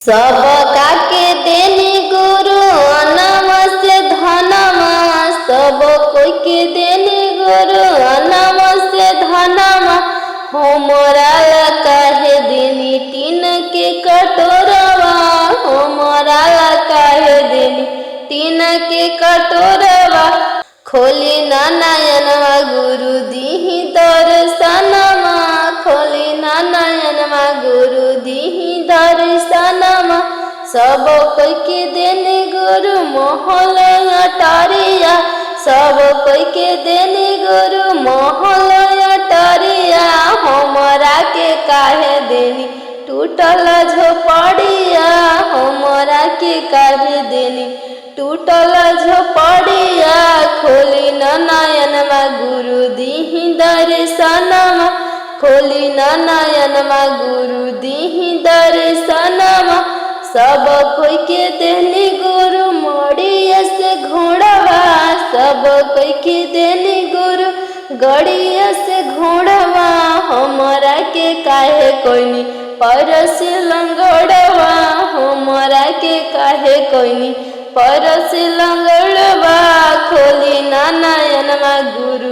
सब काके देनी गुरु अनम से धनमा, सब कोई के देनी गुरु अनम से धनमा। हमरा काहे देनी टीन के कटोरवा, हमरा काहे देनी टीन के कटोरवा। खोली ना नयनवा गुरु दीही दर्शनमा, खोली ना नयनवा गुरु दीही दर्शनमा। सब कोई के देने गुरु मोहल अटारिया, सब कोई के देने गुरु मोहल अटारिया। हमरा के काहे देनी टूटल झोपड़िया, हमरा के काहे देनी टूटल झोपड़िया। खोली न नयनमा गुरु दीही दर्शनमा, खोली न नयनमा गुरु दीही दर्शनमा। सब कोई के देनी गुरु मोड़िया से घोड़वा, सब कोई के देनी गुरु गड़िया से घोड़वा। हमरा के काहे कोइनी परस लंगड़वा, हमरा के काहे कोइनी परस लंगड़वा। खोली ना नयनमा गुरु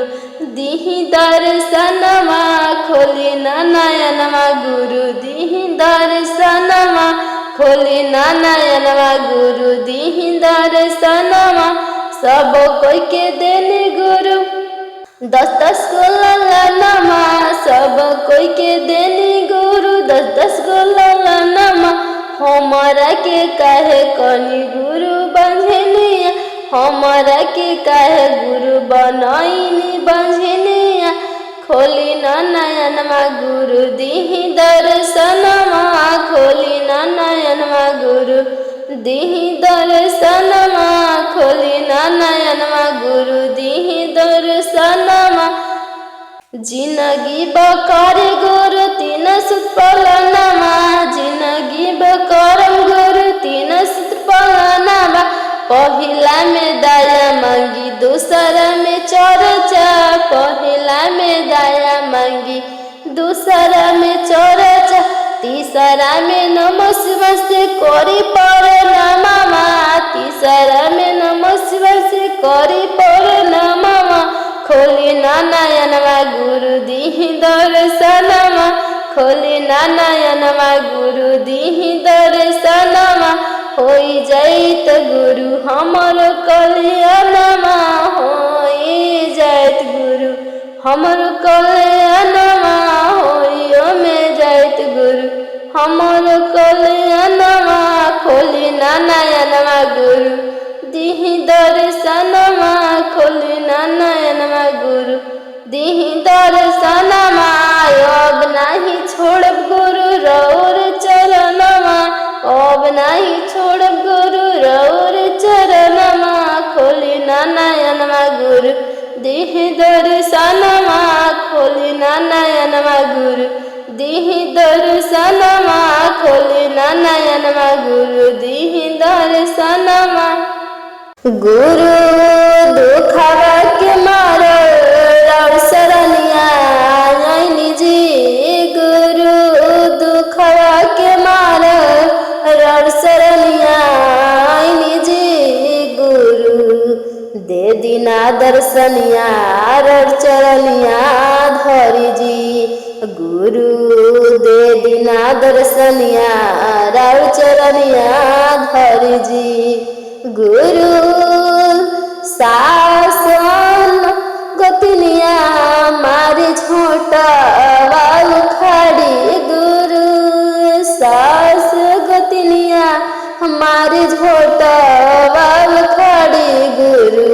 दीही दर्शनमा, खोली ना नयनमा गुरु दीही दर्शनमा, खोली ना नयनमा गुरु दीही दर्शनमा। सब कोई के देने गुरु 10-10 गो ललनमा, सब कोई के देने गुरु 10-10 गो ललनमा। हमरा के काहे कनी गुरु बंझनिया, हमरा के काहे गुरु बनाईनी बंझनिया। खोली ना नयनमा गुरु दीही दर्शनमा, खोली ना नयनमा गुरु दीही दर्शनमा, खोली ना नयनमा गुरु दीही दर्शनमा। जिंदगी बकर गुरु 3 सूत्र पालनमा, जिंदगी बकरम गुरु 3 सूत्र पालनमा। पहिला में दया मांगी दूसरा में चर्चा, पहिला में दया मांगी दूसरा में चर्चा। तीसरा में नमः शिवाय से करी प्रणाममा, तीसरा में नमः शिवाय से करी प्रणाममा। खोली ना नयनमा गुरु दीही दर्शनमा, खोली ना नयनमा गुरु दीही दर्शनमा। होई जाइत गुरु हमर कल्याणमा, होई जाइत गुरु हमर कल्याणमा, होइयो में जाइत गुरु हमर कल्याणमा। खोली ना नयनमा गुरु दीही दर्शनमा, खोली ना नयनमा गुरु दीही दर्शनमा। अब नहीं छोड़ब गुरु रौर चरणमा, अब नहीं छोड़ब गुरु रौर चरणमा। खोली ना नयनमा गुरु दीही दर्शनमा, खोली ना नयनमा गुरु दीही दर्शनमा, खोली ना नयनमा गुरु दीही दर्शनमा। गुरु दुखवा के मारो रौर शरणिया आईनी जी, गुरु दुखवा के मारो रौर शरणिया आईनी जी। गुरु दे दीना दर्शनिया रौर चरणिया धरी जी, गुरु दे दीना दर्शनिया रौर चरणिया धरी जी। गुरु शासन गोतनिया मारे झोंटवा उखाड़ी, गुरु सास गोतनिया हमारे झोंटवा उखाड़ी। गुरु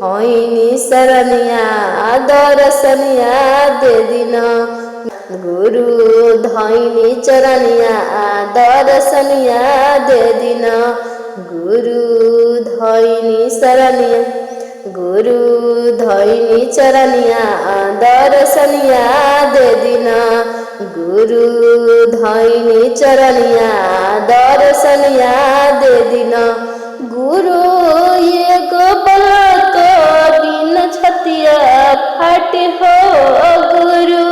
होइनी शरणिया दर्शनिया दे दीना, गुरु धइनी चरणिया दर्शनिया दे दीना। गुरु धइनी शरणिया, गुरु धइनी चरणिया दर्शनिया दे दीना, गुरु धइनी चरणिया दर्शनिया दे दीना। गुरु ये गोपलक बिन छतिया फाटे हो, गुरु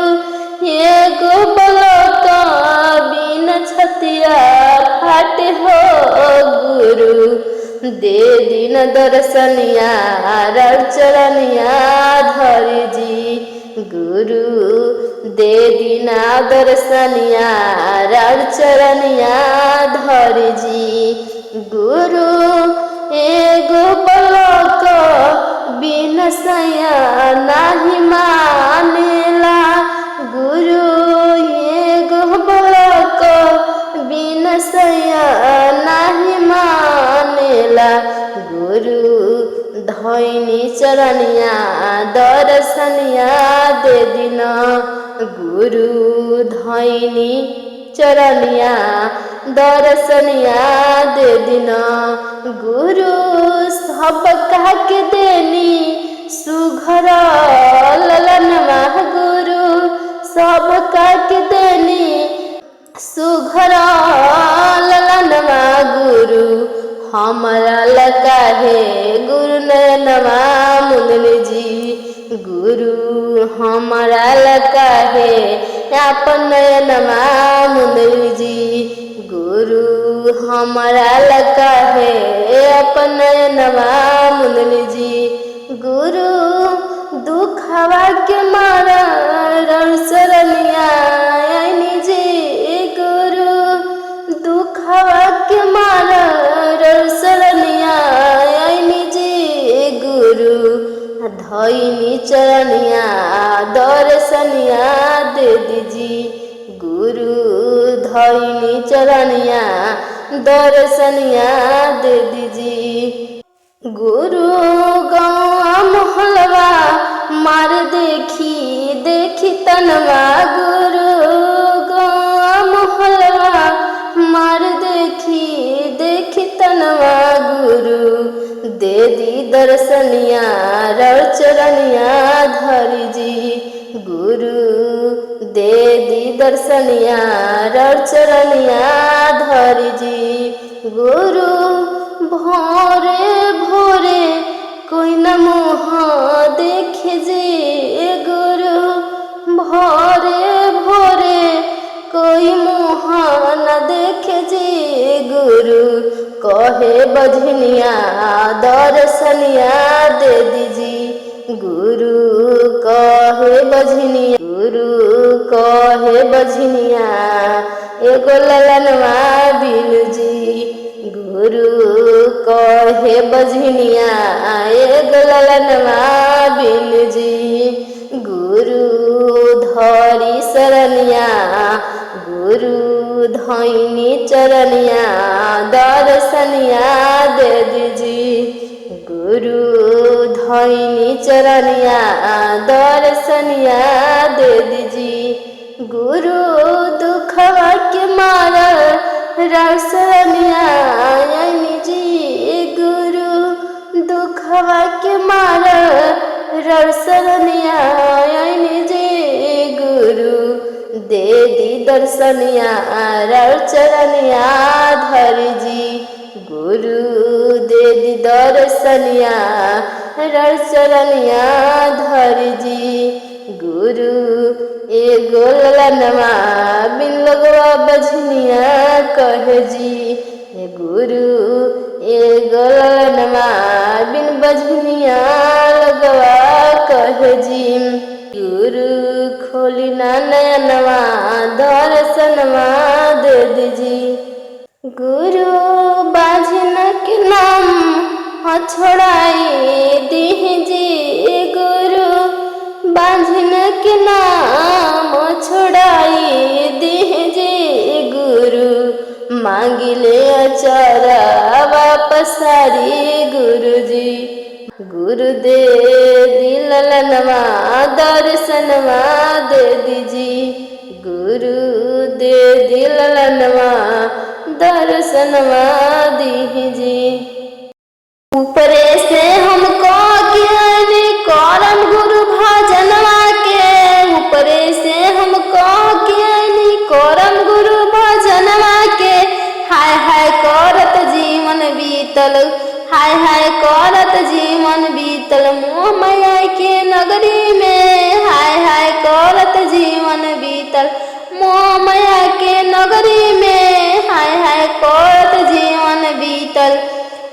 ये गोपलक बिन छतिया फाटे दे दिन दर्शनिया रर चरनिया धरि जी गुरु दे दीना दर्शनिया रर चरनिया धरि जी गुरु एगो पलक बिन सैया नाही मानेला गुरु एगो पलक बिन सैया नाही मानेला गुरु धैनी चरनिया दर्शनिया दे दिन गुरु धैनी चरनिया दर्शनिया दे दिन गुरु सब कह के देनी सुघर ललनवा गुरु सब कह के देनी सुघर ललनवा गुरु हमारा लका है गुरु नयनवा मुंदली जी गुरु हमारा लका है अपन नयनवा मुंदली जी गुरु हमारा लका है अपन नयनवा मुंदली जी गुरु दुखवा के मारा रसरनिया जी गुरु दुखवा के मारा रसरनिया जी गुरु धैनी चरनिया दर्शनिया दे दीजी गुरु धैनी चरनिया दर्शनिया दे दीजी गुरु गौआ मोहलवा मार देखी देखी तनवा गुरु गौआ मोहलवा मार देखी देखी तनवा गुरु दे दी दर्शनिया रर चरनिया धरि जी गुरु दे दी दर्शनिया रर चरनिया धरि जी गुरु भोरे भोरे कोई न मुँह देखे जे गुरु भोरे भोरे कोई मुँह न देखे जे गुरु कहे बजनिया दर्शनिया दे दीजी गुरु कहे बजनिया गुरु कहे बजनिया एगो ललनवा बिनु जी गुरु कहे बजनिया एगो ललनवा बिनु जी गुरु धरी शरनिया गुरु धैनी चरनिया दर्शनिया दे दीजी गुरु धैनी चरनिया दर्शनिया दे दीजी गुरु दुखवा के मारा रसनिया जी गुरु दुखवा के मारा रसनिया जी गुरु दे दी दर्शनिया रर चरनिया धरि जी गुरु दे दी दर्शनिया रर चरनिया धरि जी गुरु एगो ललनवा बिन लगवा बजनिया कहे जी गुरु एगो ललनवा बिन बजनिया लगवा कहे जी गुरु खोली ना नयनवा दर्शनवा दे दीजी गुरु बाझन के नाम छोड़ाई दीजी गुरु बाझन के नाम छोड़ाई दीजी गुरु मांगिले अचारा वापस सारी गुरु जी गुरु दे दिलनवा दर्शनवा दे दीजी गुरु दे दिलनवा दर्शनवा दीजी ऊपरे से हमको ज्ञान करम गुरु भजनवा के ऊपरे से हमको ज्ञान करम गुरु भजनवा के हाय हाय करत जीवन बीतल हाय हाय करत जीवन बीतल मोह माया के नगरी में हाय हाय करत जीवन बीतल मोह माया के नगरी में हाय हाय करत जीवन बीतल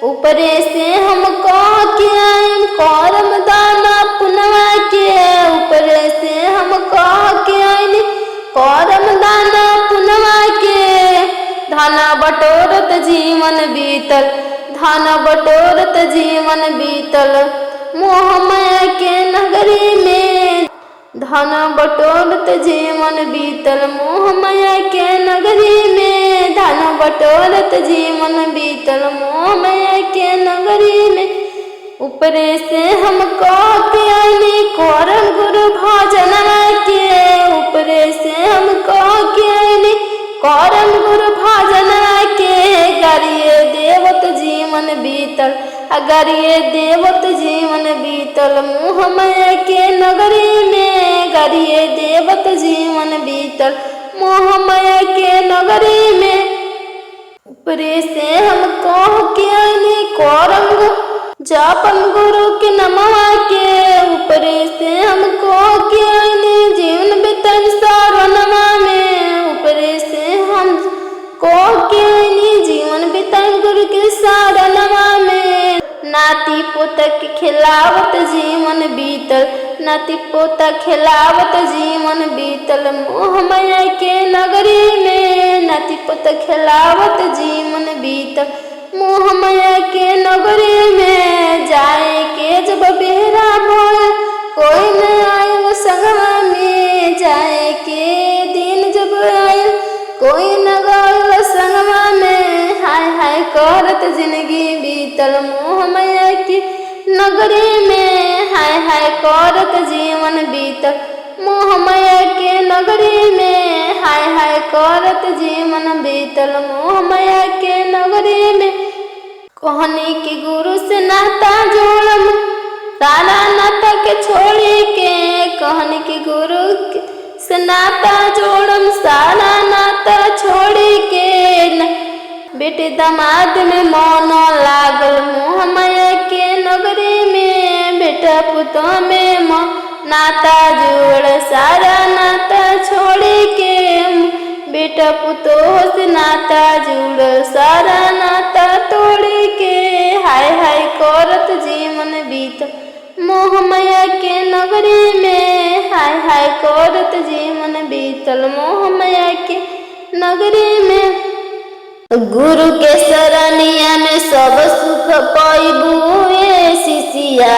ऊपरे से हम कह के आइम करम दाना पुनवा के, ऊपरे से हम कह के आइम करम दाना पुनवा के। धन बटोरत जीवन बीतल, धन बटोरत जीवन बीतल मोह माया के नगरी में। धन बटोरत जीवन बीतल मोह माया के नगरी में। धन बटोरत जीवन बीतल मोह माया के नगरी में। ऊपरे से हम कह के आइनी करम गुरु भजनवा के, ऊपरे से हम कह के आइनी करम गुरु भजनवा के। गरिए देवत जीवन बीतल, गरिए देवत जीवन बीतल मोह माया के नगरी में। गरिए देवत जीवन बीतल मोह माया के नगरी में। ऊपरे से हम कह के आइनी करम जापन गुरु के नमवा के, ऊपरे से हम कह के आइनी जीवन बितन सारनमा में। ऊपरे से हम कह के आइनी जीवन बितन गुरु के सारनमा में। नाती पोता के खिलावत जीवन बीतल, नाती पोता खिलावत जीवन बीतल मोह माया के नगरी में। नाती पोता खिलावत जीवन बीतल मोह माया के नगरी में। जाए के जब बेहरा भोल कोई न आयल संगवा में, जाए के दिन जब आयल कोई न गल संगवा में। हाय हाय करत जिंदगी बीतल मोह माया की नगरी में। हाय हाय करत जीवन बीतल मोह माया के नगरी में। हाय हाय करत जीवन बीतल मोह माया के नगरी में। कहनी कि गुरु से नाता जोड़म सारा नाता के छोड़ी के, कहनी कि गुरु से नाता जोड़म सारा नाता छोड़ी के। बेटे दामाद में मन लागल मोह माया के नगरी में। बेटा पुतों में नाता जोड़ सारा नाता छोड़ी के। बेटा पुतोह से नाता जुड़ सारा नाता तोड़ी के। हाय हाय करत जीवन बीत मोह माया के नगरी में। हाय हाय करत जीवन बीतल मोह माया के नगरी में। गुरु के शरणिया में सब सुख पाइबू ये शिष्या,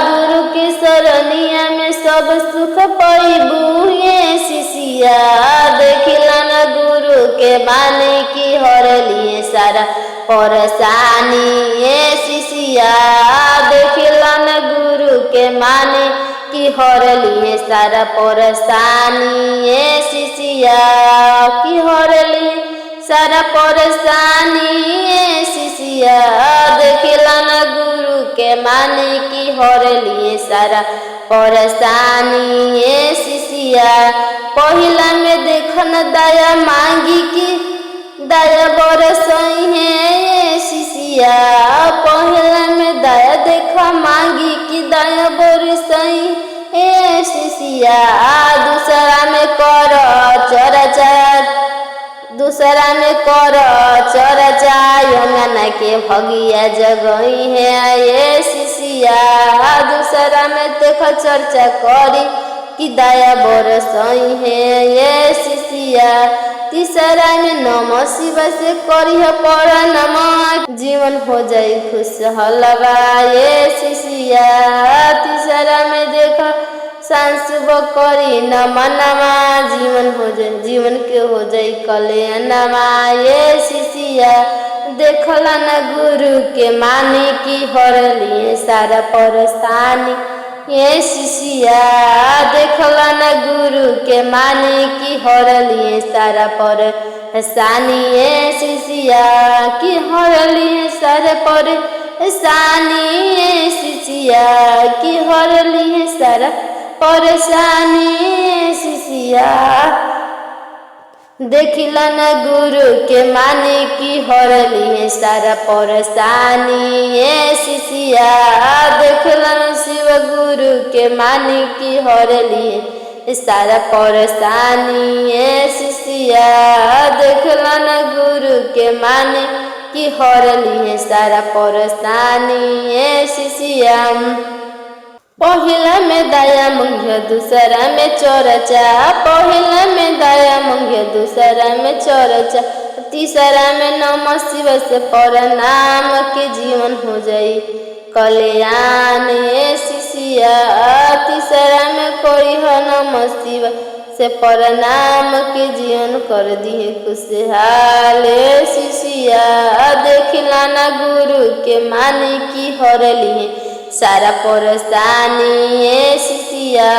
गुरु के शरणिया में सब सुख पाइबू ये शिष्या। देखिला न गुरु के बानी की हर लिए सारा परेशानी ये शिष्या। देखिला न गुरु के माने की हर लिए सारा परेशानी ये शिष्या। की हर लिए सारा परेशानी ये शिष्या। देखिला न गुरु के माने की हर लिए सारा परेशानी ये शिष्या। पहिला में देखन दया मांगी की दया बरसई है ये शिष्या। पहिला में दया देखा मांगी की दया बरसई ये शिष्या। दूसरा में कर चर्चा, दूसरा में कर चर्चा यमुना के भगिया जगई है ये शिष्या। दूसरा में देख चर्चा करी कि दया बरसई है ये शिष्या। तीसरा में नम शिव से करिह प्रणाम जीवन हो जाई खुशहालवा ये शिष्या। तीसरा में देख सांसुब करी नमा जीवन हो जाए, जीवन के हो जाई कल्याणमा ये शिष्या। देखला न गुरु के माने की हर लिए सारा परेशानी ये शिष्या। देखला न गुरु के माने की हर लिए सारा परेशानी ये शिष्या। की हर लिए सारा परेशानी ये शिष्या। की हर लिए सारा परेशानी शिष्या। देखिला न गुरु के माने की हर लिए सारा परेशानी ये शिष्या। देखिला न शिव गुरु के माने की हर लिए सारा परेशानी ये शिष्या। देखिला न गुरु के माने कि हरली है सारा परेशानी ए शिशिया। पहिला में दया मंगिया दूसरा में चर्चा, पहिला में दया मंगिया दूसरा में चर्चा, तीसरा में नमः शिवाय से प्रणाम के जीवन हो जाई कल्याण ए शिशिया। तीसरा में कोई है नमः शिवाय से प्रणाम के जीवन कर दिए खुशहाल ए शिशिया। देखिला ना गुरु के मानी की हरली है सारा परेशानी ए शिशिया।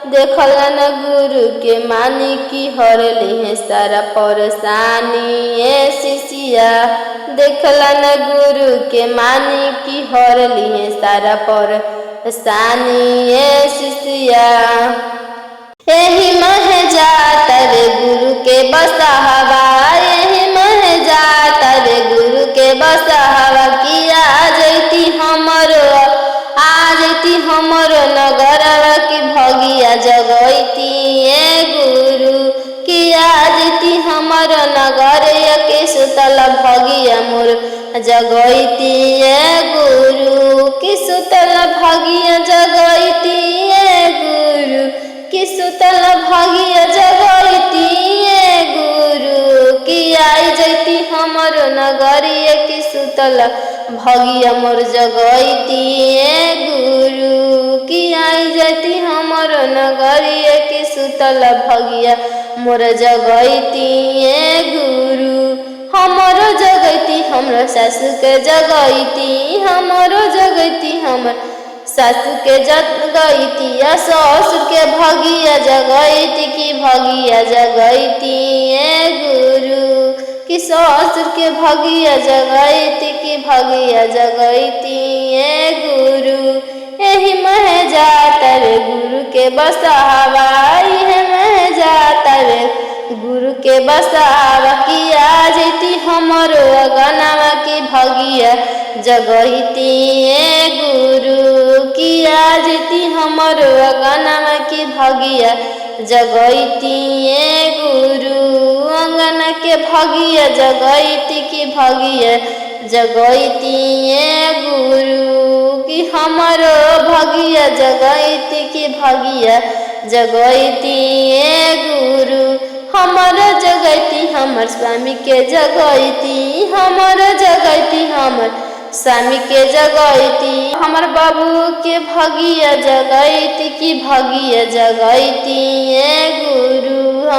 देखला न गुरु के मानी की हरली है सारा परेशानी ए शिशिया। देखला न गुरु के मानी की हरली है सारा परेशानी ए शिशिया। यही मह जाता रे गुरु के बसाहवा, यही मह जाता रे गुरु के बसाहवा, किया जैती हमरो नगरवा की भगिया जगैती ए गुरु, किया जैती हमरो नगर के सुतल भगिया मोर जगैती ए गुरु, कि सुतल भगिया जगैती ए गुरु, कि सुतल भगिया जगैती ए गुरु, कि आई जैती हमरो नगरिया कि सुतल भगिया मोर जगैती ए गुरु, कि आई जैती हमरो नगरिया कि सुतल भगिया मोर जगैती ए गुरु। हमरो जगैती हमरो सासु के जगैती, हमरो जगैती हमर सासु के जगैती, या ससुर के भगिया जगैती कि भगिया जगैती ए गुरु, कि ससुर के भगिया जगैती कि भगिया जगैती ए गुरु। यही मह जाता रे गुरु के बसावा, यही मह जाता रे गुरु के बसावा, किया जैती हमरो अगनावा की भगिया जगैती ए गुरु, किया जैती हमरो अगनावा की भगिया जगैती ए गुरु। अंगना के भगिया जगैती की भगिया जगैती ए गुरु, कि हमरो भगिया जगैती की भगिया जगैती ए गुरु। हमरो जगैती हमर स्वामी के जगैती, हमरो जगैती हमर स्वामी के जगैती, हमर बाबू के भगिया जगैती की भगिया जगैती ए गुरु।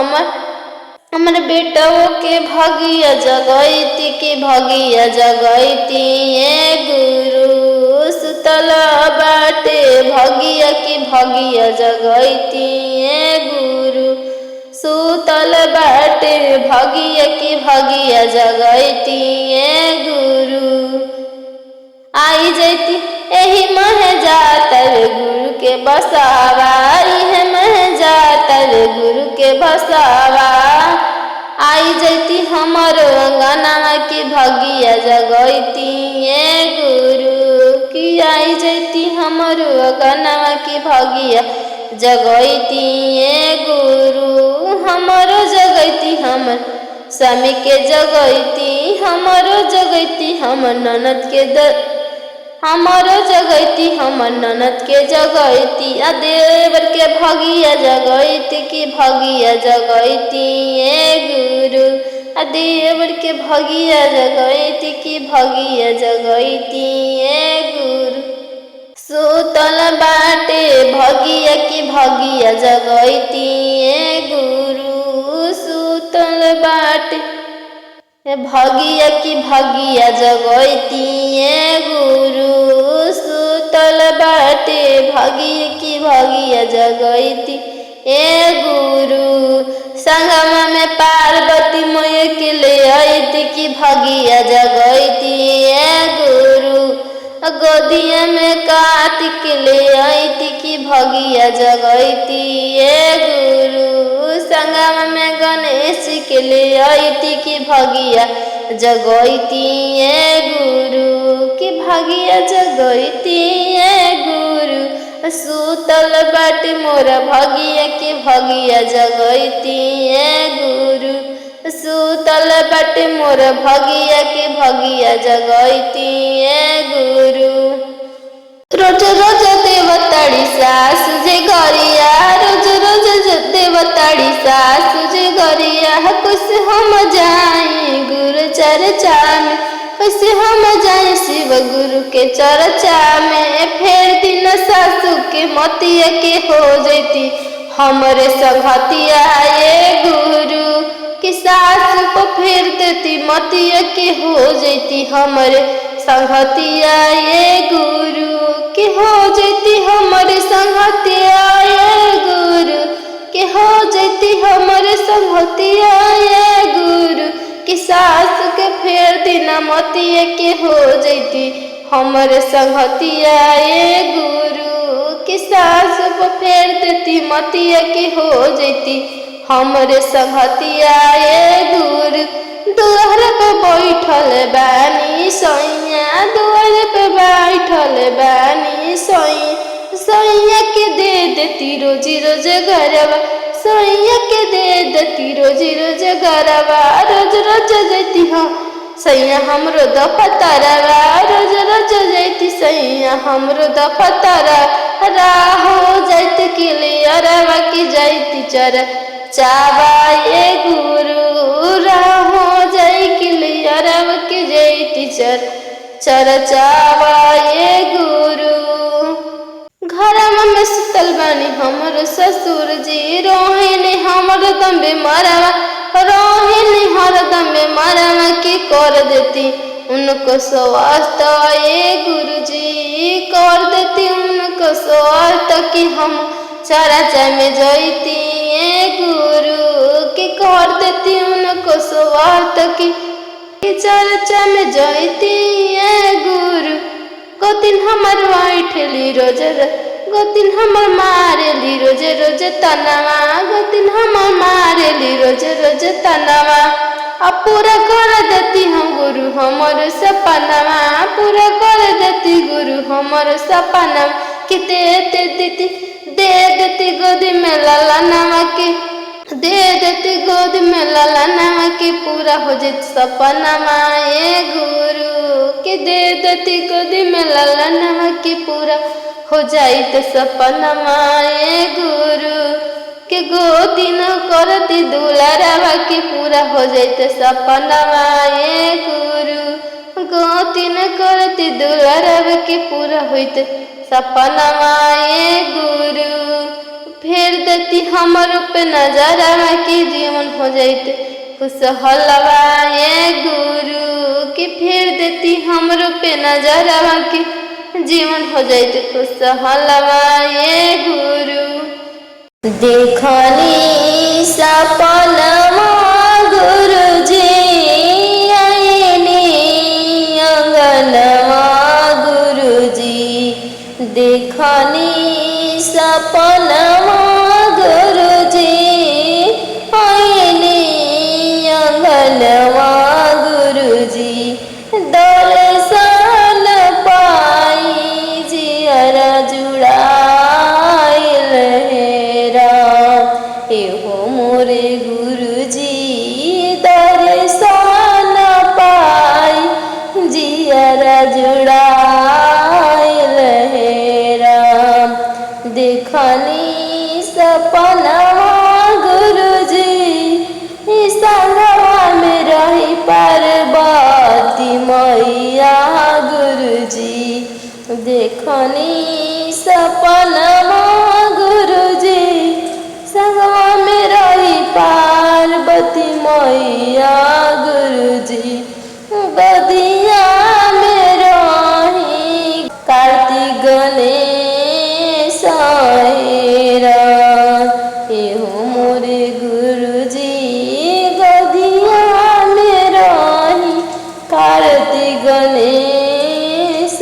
हमर बेटों के भगिया जगैती की भगिया जगैती ए गुरु। सुतल बाटे भगिया की भगिया जगैती ए गुरु, सुतल बाटे भगिया की भगिया जगैती ए गुरु। आई जैती यही मह जाता रे गुरु के बसावा, यही मह जाता रे गुरु के बसावा, आई जैती हमरो अंगनावा की भगिया जगैती ए गुरु, कि आई जैती हमरो अंगनावा की भगिया जगैती ए गुरु। हमरो जगैती हमर स्वामी के जगैती, हमरो जगैती हमर ननद के हमरो जगैती हमर ननद के जगैती, आ देवर के भगिया जगैती की भगिया जगैती ए गुरु, आ देवर के भगिया जगैती की भगिया जगैती ए गुरु। सुतल बाटे भगिया की भगिया जगैती ए गुरु, सुतल बाटे भगिया की भगिया जगैती ए गुरु, सुतल बाटे भगिया की भगिया जगैती ए गुरु। संगमा में पार्वती मैया के ले आईती की भगिया जगैती ए गुरु, गोदिया में कार्तिक ले आईती की भगिया जगैती ए गुरु। संगमा में गणेश के ले आईती की भगिया जगैती ए गुरु, की भगिया जगैती ए गुरु। सुतल बाटे मोरा भगिया की भगिया जगैती ए गुरु, सुतल बाटे मोर भगिया के भगिया जगैती गुरु। रोज रोज देवताड़ी सासु जे गरिया, रोज रोज देवताड़ी सासु जे गरिया। कैसे हम जाए गुरु चर्चा में, कैसे हम जाए शिव गुरु के चर्चा में। फेर दिन सासु के मतिया के हो जैती हमरे संगतिया गुरु। कि सासु को फेर देती मतिया के हो जैती हमरे संगतिया गुरु। कि हो जैती हमरे संगतिया गुरु, कि हो जैती हमरे संगतिया गुरु। कि सासु के फेर दिना मतिया के हो जैती हमरे संगतिया गुरु। कि सासु को फेर देती मतिया के हो जैती हमरे संगतिया गुरु। दुआर पे बैठल बानी सैया, दुआर पे बैठल बानी सैया के दे देती रोजी रोज गरबा, सैया के दे देती रोजी रोज गरबा। रोज रोज देती हाँ सैया हमरो दफतरवा, रोज रोज जैती सैया हमरो दफतरा। राहो जाइत क्लियरवा की जाइती चावा गुरु। राहो जाई क्लियरवा की जाइती चावा गुरु। घरवा में सुतल बानी हमर ससुर जी, रोहिणी हमर दम्बे मरवा, रोहिणी हरदम मरवा की कर देती उनको स्वास्थ्य गुरु जी। कर देती उनको स्वास्थ्य कि हम चर्चा में जैती गुरु। कि कर देती उनको स्वास्थ्य कि चर्चा में जैती गुरु। गोतिन हमर बैठली रोज, गोतिन हमर मारेली रोज रोज तनवा, गोतिन हमर मारेली रोज रोज तनवा। अब पूरा कर देती हम गुरु हमर सपनवा, पूरा कर देती गुरु हमर सपनवा। कि दे देती गोदी में ललनवा के, दे देती गोद में ललनवा के पूरा हो जाती सपनवा गुरु। कि दे देती गोदी में ललनवा के पूरा हो जाइत सपनवा गुरु। कि गोदी न करती दुलारवा के पूरा हो जाइत सपनवा गुरु। गोदी न करती दुलारवा के पूरा होइत सपनवा गुरु। फेर देती हमर पे नजरवा की जीवन हो जाइत खुशहलवा गुरु। कि फेर देती हमर पे नजरवा की जीवन हो जाइत खुशहलवा गुरु। देखनी सपनवा गुरु जी आईनी अंगनवा गुरु जी। देखनी सपनवा गुरु जी आईनी अंगनवा गुरु जी। दर्शन पाई जियरा जुड़ाइल एहो मोरे गुरु जी। दर्शन पाई जियरा जुड़ाइल राम। देखनी सपनवा गुरु जी संगवा में रही पार्वती मैया गुरु जी। देखनी सपनवा गुरु जी संगवा में रही पार्वती मैया गुरु जी। गदिया में रही कार्तिक गणेश एहो मोरे गुरु जी। गदिया में रही कार्तिक गणेश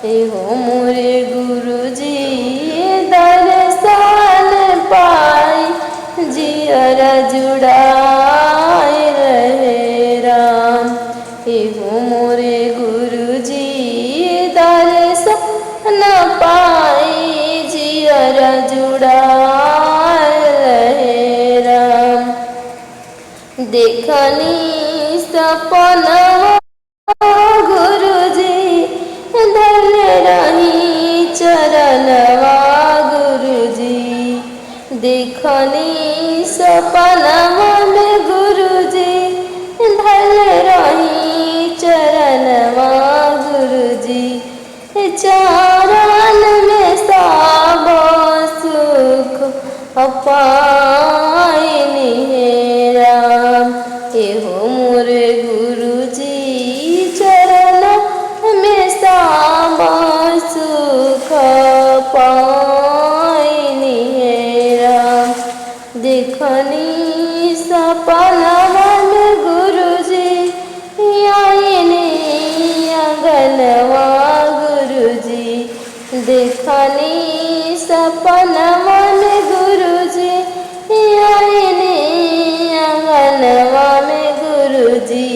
एहो मोरे गुरु जी। दर्शन पाई जियरा जुड़ाए राम। एहो मोरे गुरु जी। दर्शन पाई जियरा जुड़ाए राम। देखनी सपनवा गुरुजी धल रही चरणवा गुरुजी देखनी सपनवा में गुरुजी धल रही चरणवा गुरुजी चरण में सब सुख पाइनी हे राम एहो मोरे गुरुजी चरण में सब सुख पाइनी हे राम देखनी सपनवा में गुरुजी आईनी आंगनवा गुरुजी देखनी सपनवा में गुरुजी आईनी आंगनवा में गुरुजी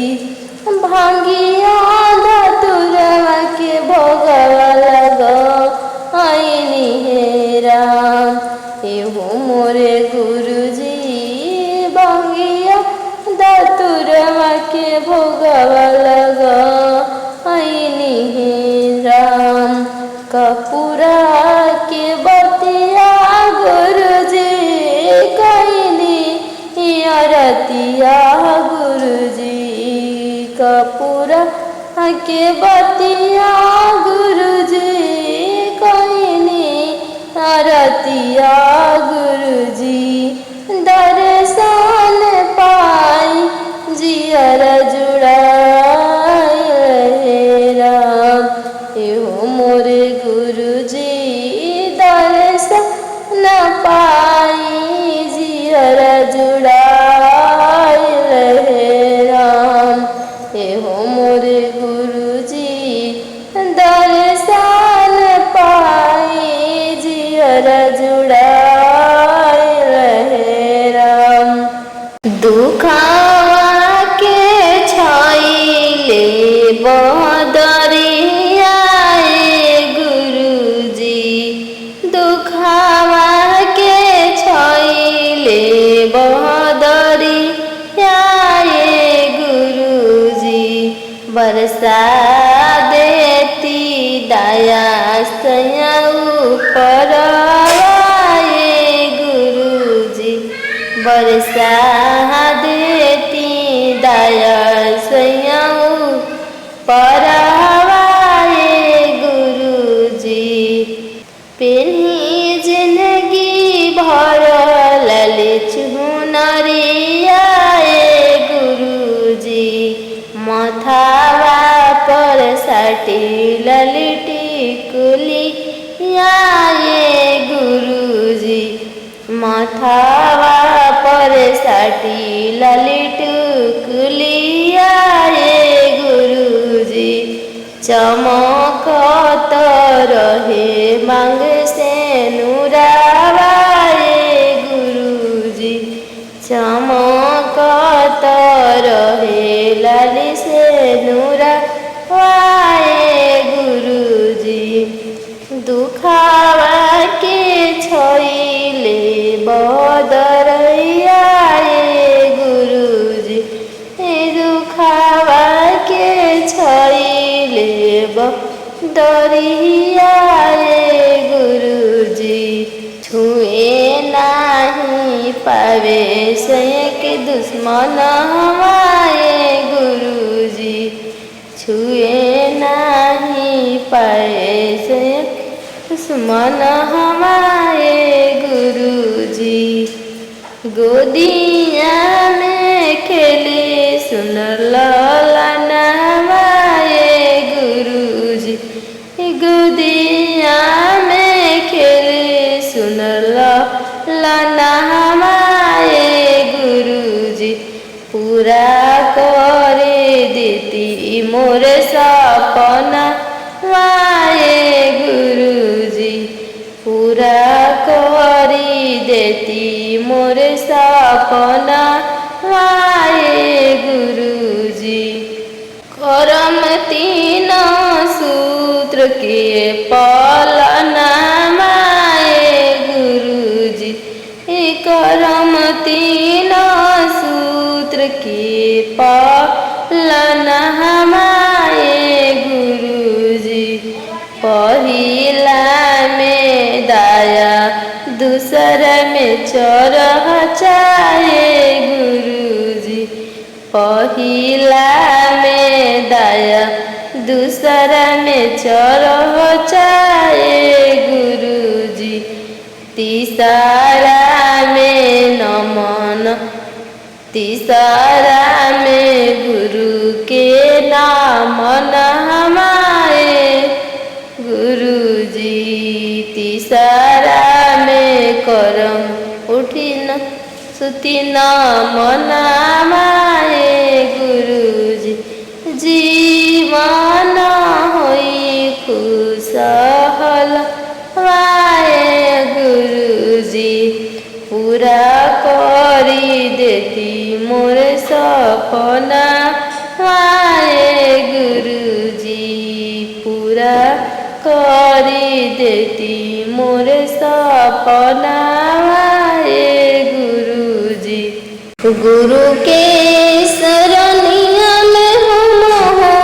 भांगिया धतुरवा के भोगवा लगा आईनी हे राम एहो मोरे गुरुजी भांगिया धतुरवा के भोगवा लगा आईनी हे राम कपूरा के बतिया गुरुजी कईनी आरतिया गुरुजी कपूरा के बतिया गुरुजी कईनी आरतिया गुरुजी दर्शन पाई जियर जुड़ाई हे राम एहो मोरे गुरुजी दर्शन पाई जियर जुड़ाई हे राम एहो मोरे गुरुजी दर्शन पाई जियर जुड़ाई हे राम दुखावा के छाइले बदरिया गुरुजी दुखावा के छाइले बदरिया गुरुजी बरसा देती दया सया ऊपर गुरुजी बरसा देती दया सया ऊपर गुरुजी पेन्ही जिंदगी भर ललित चुनरिया गुरुजी मथावा पर साटी ललिटी कुली गुरुजी मथावा पर साटी ललिट कुलिया गुरुजी चमकत रहे मांग से नुरावा गुरुजी चमकत रहे लाली से नुरावा गुरुजी दुखावा के छोइले बदरैया गुरुजी दुखावा के छोइले बदरिया गुरुजी छुए नहीं पावे सयक दुश्मन हमारे गुरुजी छुए नहीं पाए सयक दुश्मन हमारे गुरुजी गोदिया में खेले सुन लाना हमारे गुरुजी गोदिया में खेले सुन लाना हमारे गुरुजी पूरा करे देती मोर सपना माए गुरुजी पूरा करी देती मोर सपना माए गुरुजी करम तीन सूत्र के पालना माए गुरुजी करम तीन सूत्र के पालन हमारे गुरुजी। पहिला में दाया दूसरा में चरह चाहे गुरुजी। पहिला में दाया दूसरा में चरह चाहे गुरुजी। तीसरा में नमन, तीसरा में गुरु के नामन हमारे गुरुजी। तीसरा में करम उठी न सुती नामन हमारे गुरुजी। जीवन होई खुशहाल हमारे गुरुजी। पूरा करी देती मोर सपना हमारे गुरुजी। पूरा करी देती मोर सपना हमारे गुरुजी। गुरु के शरणिया में हम हो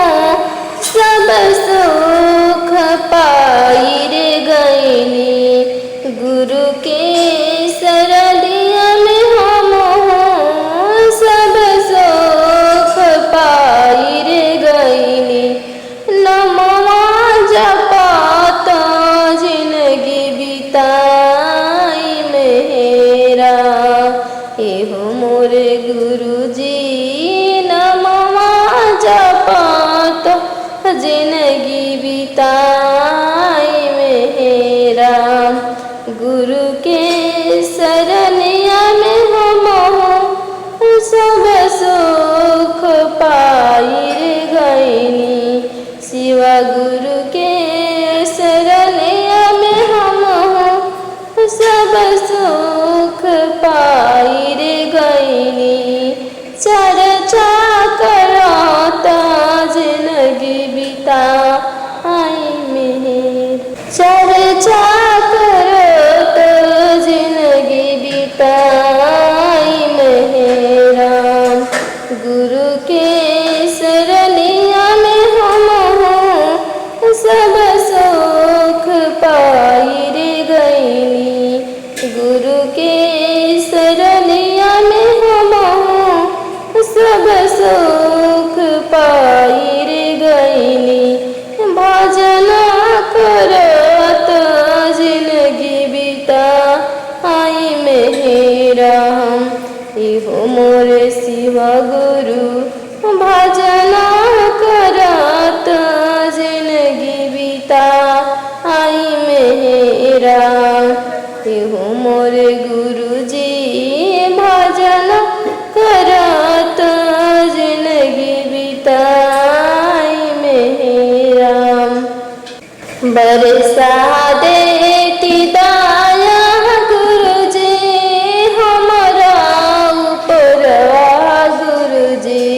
सब सुख पाई रे गईनी। गुरु के शरणिया में हम हो सब सुख पाई रे गईनी। नमवा जपत जिंदगी बिताई मेरा एहो मोरे गुरुजी। नमवा जपत जिंदगी बिताई मेरा। गुरु के शरणिया में हम हो सब सुख पाई रे गईनी। शिवा गुरु के शरणिया में हम हो सब सुख पाई रे गईनी। चर्चा करता जिंदगी बिता आई मेर। चर्चा करता जिंदगी बिताई मेरा। गुरु के शरणिया में हम हो सब सुख पाई रे गईनी। गुरु के शरणिया में हम हो सब सुख पाई रे गईनी। भजन करत जिंदगी बिता आई मेरा। इहो मोरे शिवा गुरु भजन करत जिंदगी बिता आई मेरा। इहो मोरे गुरुजी भजन करत जिंदगी बिताई मेरा। बरसा देती दाया गुरुजी हमारा ऊपर गुरुजी।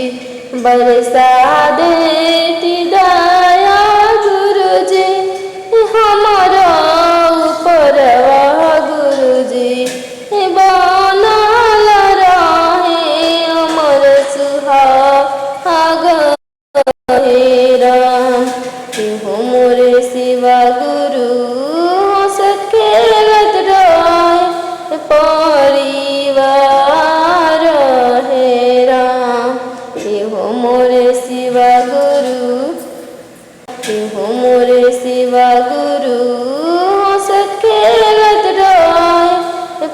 बरसा देती दाया गुरुजी हमारा ऊपर गुरुजी। बनल रहे अमर सुहाग हो मोरे शिवा गुरु हंसत खेलत रहे परिवार हे राम। हो मोरे शिवा गुरु, हो मोरे शिवा गुरु हंसत खेलत रहे